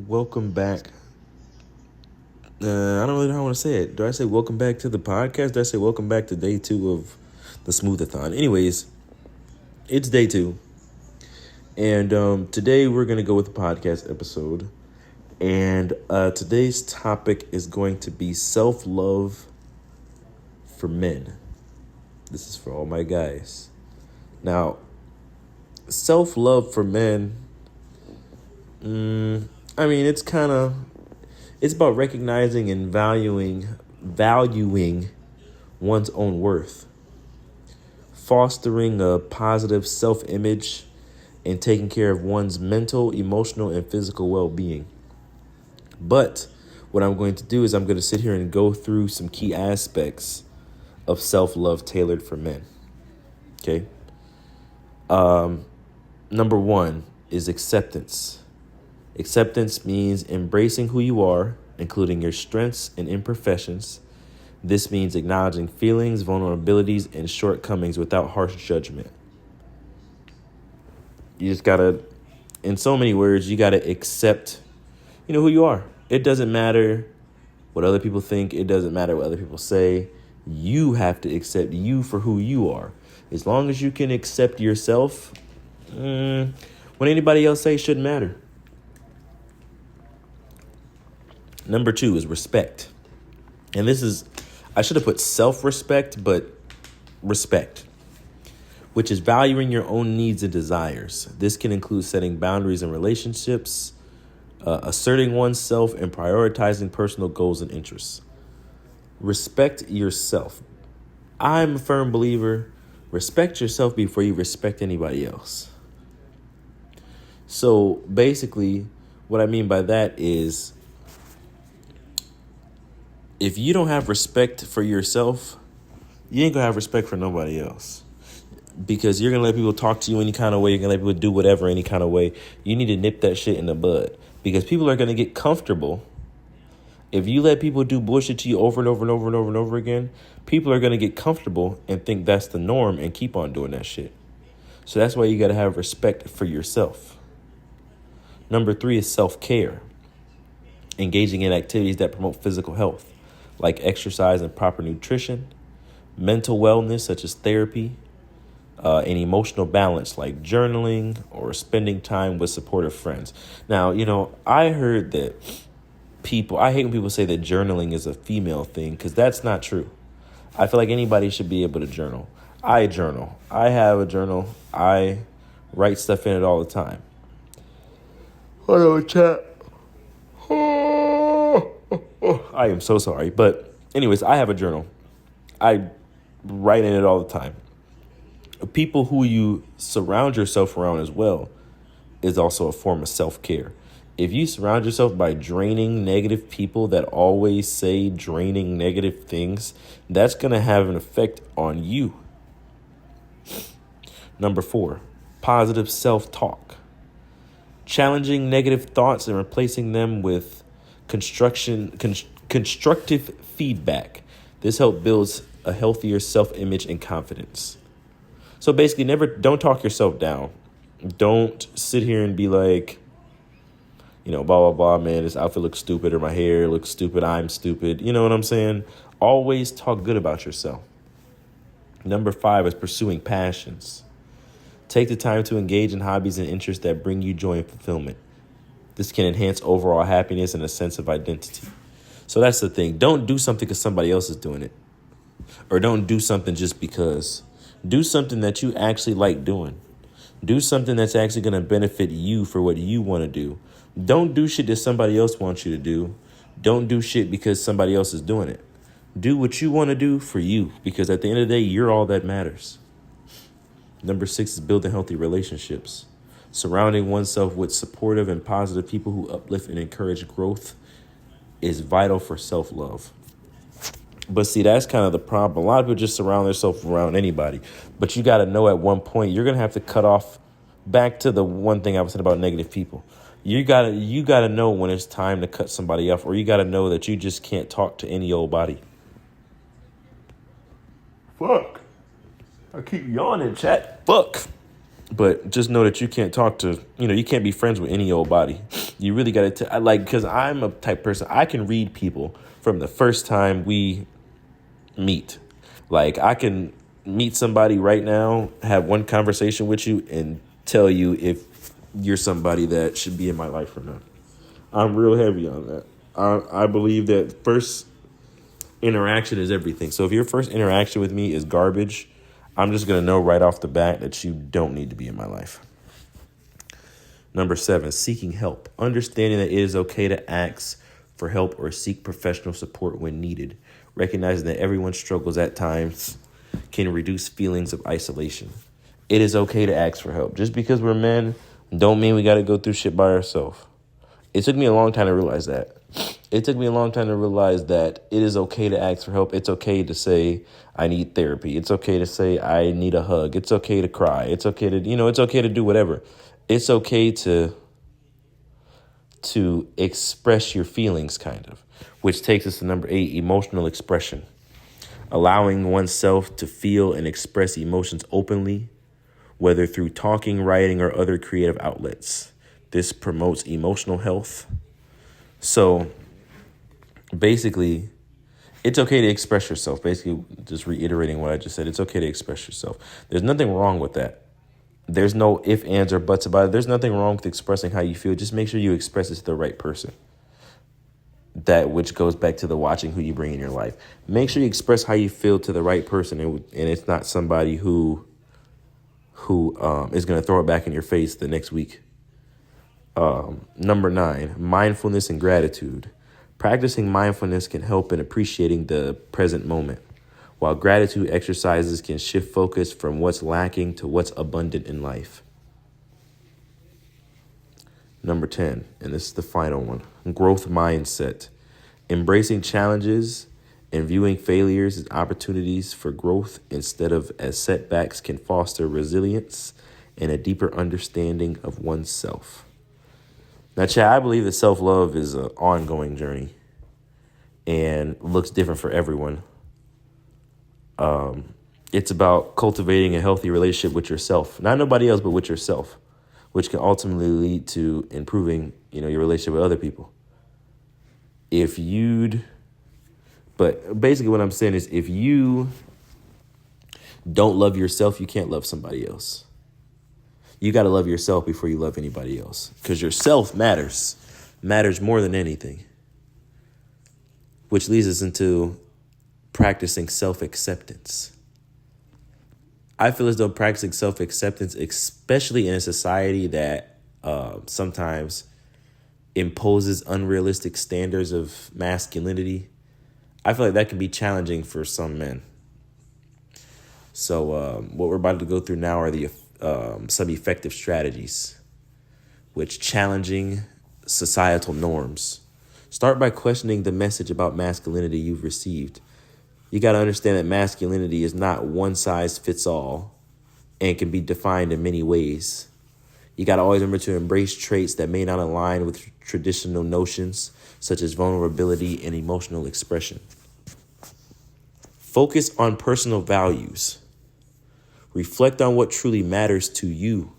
Welcome back. I don't really know how I want to say it. Do I say welcome back to the podcast? Do I say welcome back to day 2 of the Smoothathon? Anyways, it's day 2. And today we're going to go with the podcast episode. And today's topic is going to be self-love for men. This is for all my guys. Now, self-love for men, it's about recognizing and valuing one's own worth, fostering a positive self-image, and taking care of one's mental, emotional, and physical well-being. But what I'm going to do is I'm going to sit here and go through some key aspects of self-love tailored for men. Okay. Number 1 is acceptance. Acceptance means embracing who you are, including your strengths and imperfections. This means acknowledging feelings, vulnerabilities, and shortcomings without harsh judgment. You just gotta, in so many words, you gotta accept, who you are. It doesn't matter what other people think. It doesn't matter what other people say. You have to accept you for who you are. As long as you can accept yourself, what anybody else says shouldn't matter. Number 2 is respect. And I should have put self-respect, but respect, which is valuing your own needs and desires. This can include setting boundaries in relationships, asserting oneself, and prioritizing personal goals and interests. Respect yourself. I'm a firm believer, respect yourself before you respect anybody else. So basically, what I mean by that is, if you don't have respect for yourself, you ain't gonna have respect for nobody else. Because you're gonna let people talk to you any kind of way. You're gonna let people do whatever any kind of way. You need to nip that shit in the bud. Because people are gonna get comfortable. If you let people do bullshit to you over and over and over and over and over again, people are gonna get comfortable and think that's the norm and keep on doing that shit. So that's why you gotta have respect for yourself. Number 3 is self-care. Engaging in activities that promote physical health, like exercise and proper nutrition, mental wellness such as therapy, and emotional balance like journaling or spending time with supportive friends. Now, I heard that I hate when people say that journaling is a female thing, because that's not true. I feel like anybody should be able to journal. I journal. I have a journal. I write stuff in it all the time. Hold on, chat. I am so sorry. But anyways, I have a journal. I write in it all the time. People who you surround yourself around as well is also a form of self-care. If you surround yourself by draining negative people that always say draining negative things, that's going to have an effect on you. Number 4, positive self-talk. Challenging negative thoughts and replacing them with constructive feedback. This helps build a healthier self-image and confidence. So basically, don't talk yourself down. Don't sit here and be like, blah, blah, blah, man, this outfit looks stupid, or my hair looks stupid, I'm stupid. You know what I'm saying? Always talk good about yourself. Number 5 is pursuing passions. Take the time to engage in hobbies and interests that bring you joy and fulfillment. This can enhance overall happiness and a sense of identity. So that's the thing. Don't do something because somebody else is doing it. Or don't do something just because. Do something that you actually like doing. Do something that's actually going to benefit you for what you want to do. Don't do shit that somebody else wants you to do. Don't do shit because somebody else is doing it. Do what you want to do for you, because at the end of the day, you're all that matters. Number 6 is building healthy relationships. Surrounding oneself with supportive and positive people who uplift and encourage growth is vital for self-love. But see, that's kind of the problem. A lot of people just surround themselves around anybody. But you got to know at one point, you're going to have to cut off, back to the one thing I was saying about negative people. You gotta know when it's time to cut somebody off, or you got to know that you just can't talk to any old body. Fuck. I keep yawning, chat. Fuck. But just know that you can't talk to, you can't be friends with any old body. You really got to, because I'm a type person, I can read people from the first time we meet. Like, I can meet somebody right now, have one conversation with you, and tell you if you're somebody that should be in my life or not. I'm real heavy on that. I believe that first interaction is everything. So if your first interaction with me is garbage, I'm just going to know right off the bat that you don't need to be in my life. Number 7, seeking help. Understanding that it is okay to ask for help or seek professional support when needed. Recognizing that everyone's struggles at times can reduce feelings of isolation. It is okay to ask for help. Just because we're men don't mean we got to go through shit by ourselves. It took me a long time to realize that. It took me a long time to realize that it is okay to ask for help. It's okay to say, I need therapy. It's okay to say, I need a hug. It's okay to cry. It's okay to, it's okay to do whatever. It's okay to express your feelings, kind of, which takes us to number 8, emotional expression. Allowing oneself to feel and express emotions openly, whether through talking, writing, or other creative outlets. This promotes emotional health. So basically, it's okay to express yourself. Basically, just reiterating what I just said, it's okay to express yourself. There's nothing wrong with that. There's no ifs, ands, or buts about it. There's nothing wrong with expressing how you feel. Just make sure you express it to the right person. That which goes back to the watching who you bring in your life. Make sure you express how you feel to the right person, and it's not somebody who is going to throw it back in your face the next week. Number 9, mindfulness and gratitude. Practicing mindfulness can help in appreciating the present moment, while gratitude exercises can shift focus from what's lacking to what's abundant in life. Number 10, and this is the final one, growth mindset. Embracing challenges and viewing failures as opportunities for growth instead of as setbacks can foster resilience and a deeper understanding of oneself. Now, Chad, I believe that self-love is an ongoing journey and looks different for everyone. It's about cultivating a healthy relationship with yourself, not nobody else, but with yourself, which can ultimately lead to improving, your relationship with other people. But basically what I'm saying is, if you don't love yourself, you can't love somebody else. You got to love yourself before you love anybody else, because yourself matters more than anything, which leads us into practicing self-acceptance. I feel as though practicing self-acceptance, especially in a society that sometimes imposes unrealistic standards of masculinity, I feel like that can be challenging for some men. So what we're about to go through now are the some effective strategies, which challenging societal norms. Start by questioning the message about masculinity you've received. You got to understand that masculinity is not one size fits all and can be defined in many ways. You got to always remember to embrace traits that may not align with traditional notions, such as vulnerability and emotional expression. Focus on personal values. Reflect on what truly matters to you.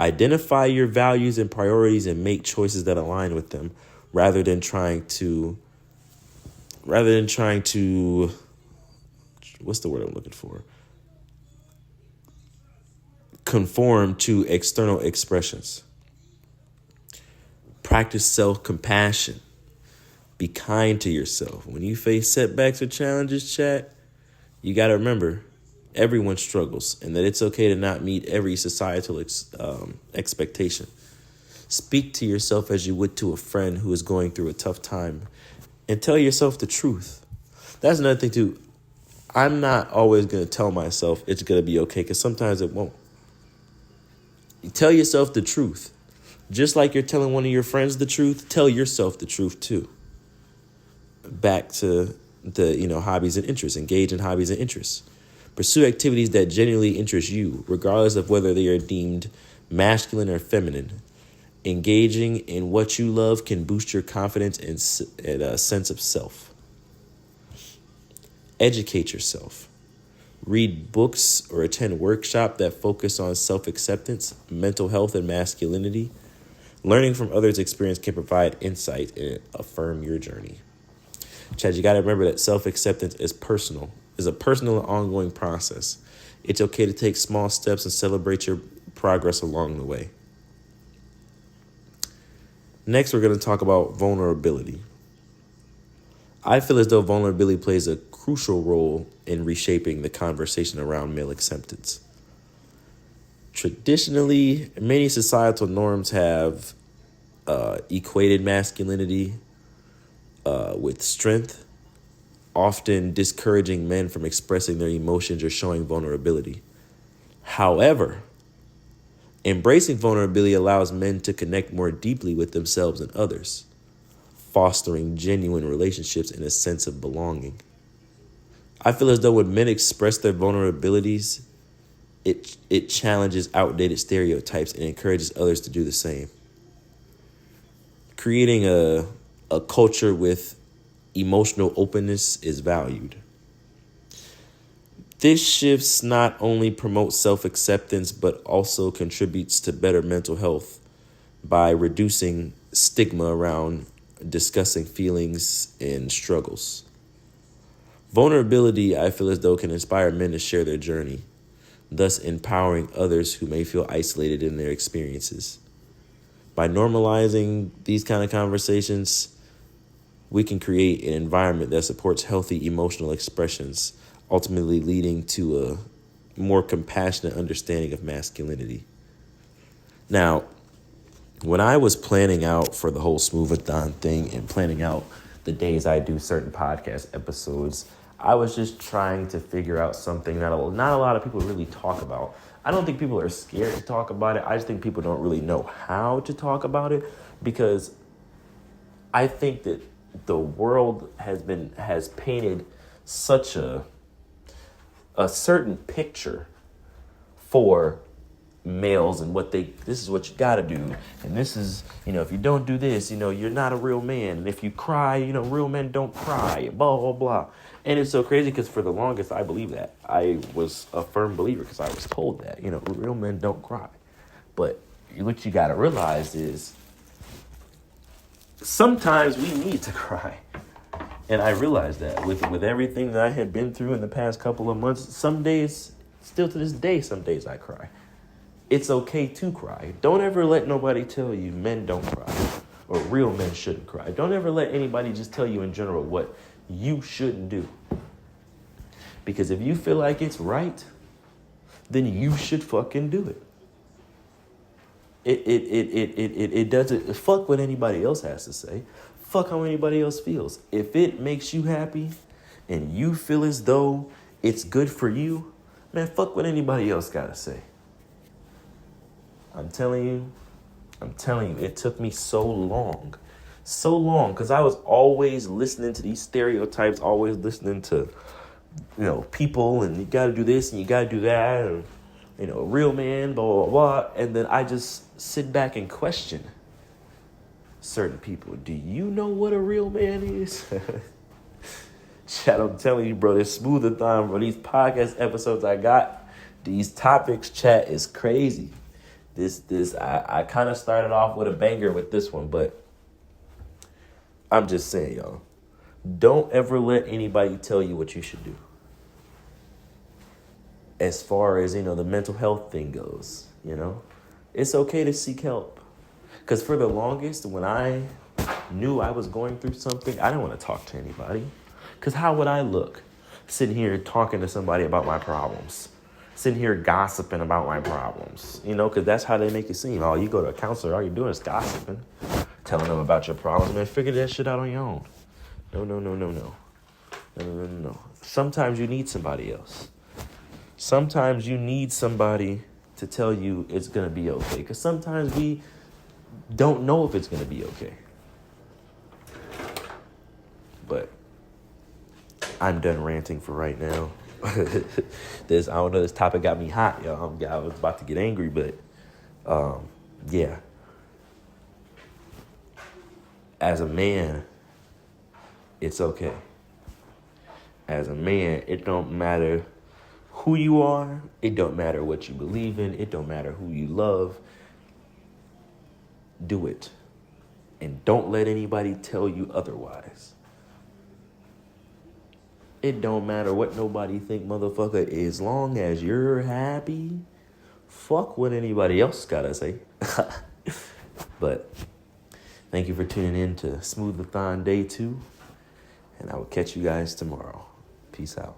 Identify your values and priorities and make choices that align with them, rather than trying to what's the word I'm looking for? Conform to external expressions. Practice self-compassion. Be kind to yourself. When you face setbacks or challenges, chat, you got to remember everyone struggles, and that it's okay to not meet every societal expectation. Speak to yourself as you would to a friend who is going through a tough time, and tell yourself the truth. That's another thing too. I'm not always going to tell myself it's going to be okay, because sometimes it won't. You tell yourself the truth. Just like you're telling one of your friends the truth, tell yourself the truth too. Back to the, hobbies and interests. Engage in hobbies and interests. Pursue activities that genuinely interest you, regardless of whether they are deemed masculine or feminine. Engaging in what you love can boost your confidence and a sense of self. Educate yourself. Read books or attend workshops that focus on self-acceptance, mental health, and masculinity. Learning from others' experience can provide insight and affirm your journey. Chad, you got to remember that self-acceptance is a personal and ongoing process. It's okay to take small steps and celebrate your progress along the way. Next, we're going to talk about vulnerability. I feel as though vulnerability plays a crucial role in reshaping the conversation around male acceptance. Traditionally, many societal norms have equated masculinity with strength, often discouraging men from expressing their emotions or showing vulnerability. However, embracing vulnerability allows men to connect more deeply with themselves and others, fostering genuine relationships and a sense of belonging. I feel as though when men express their vulnerabilities, it challenges outdated stereotypes and encourages others to do the same. Creating a culture with emotional openness is valued. This shifts not only promotes self-acceptance, but also contributes to better mental health by reducing stigma around discussing feelings and struggles. Vulnerability, I feel as though, can inspire men to share their journey, thus empowering others who may feel isolated in their experiences. By normalizing these kind of conversations, we can create an environment that supports healthy emotional expressions, ultimately leading to a more compassionate understanding of masculinity. Now, when I was planning out for the whole Smooth-a-thon thing and planning out the days I do certain podcast episodes, I was just trying to figure out something that not a lot of people really talk about. I don't think people are scared to talk about it. I just think people don't really know how to talk about it, because I think that the world has painted such a certain picture for males and this is what you got to do. And this is, if you don't do this, you're not a real man. And if you cry, real men don't cry, blah, blah, blah. And it's so crazy because for the longest, I believe that. I was a firm believer because I was told that, real men don't cry. But what you got to realize is sometimes we need to cry. And I realized that with everything that I had been through in the past couple of months, some days, still to this day, some days I cry. It's okay to cry. Don't ever let nobody tell you men don't cry or real men shouldn't cry. Don't ever let anybody just tell you in general what you shouldn't do. Because if you feel like it's right, then you should fucking do it. It doesn't fuck what anybody else has to say. Fuck how anybody else feels. If it makes you happy and you feel as though it's good for you, man, fuck what anybody else gotta say. I'm telling you, it took me so long, because I was always listening to these stereotypes, always listening to, people, and you got to do this and you got to do that, and, a real man, blah, blah, blah. And then I just sit back and question certain people. Do you know what a real man is? Chat, I'm telling you, bro, this Smooth-a-thon, bro, these podcast episodes I got, these topics, chat, is crazy. I kind of started off with a banger with this one, but I'm just saying, y'all, don't ever let anybody tell you what you should do. As far as, the mental health thing goes, it's okay to seek help. Because for the longest, when I knew I was going through something, I didn't want to talk to anybody. Because how would I look sitting here talking to somebody about my problems? Sitting here gossiping about my problems, because that's how they make it seem. Oh, you go to a counselor, all you're doing is gossiping, telling them about your problems, man. Figure that shit out on your own. No. Sometimes you need somebody else. Sometimes you need somebody to tell you it's going to be okay, because sometimes we don't know if it's going to be okay. But I'm done ranting for right now. I don't know, this topic got me hot, y'all. I was about to get angry, but yeah. As a man, it's okay. As a man, it don't matter who you are. It don't matter what you believe in. It don't matter who you love. Do it. And don't let anybody tell you otherwise. It don't matter what nobody think, motherfucker. As long as you're happy, fuck what anybody else gotta say. But thank you for tuning in to Smooth-a-thon Day 2. And I will catch you guys tomorrow. Peace out.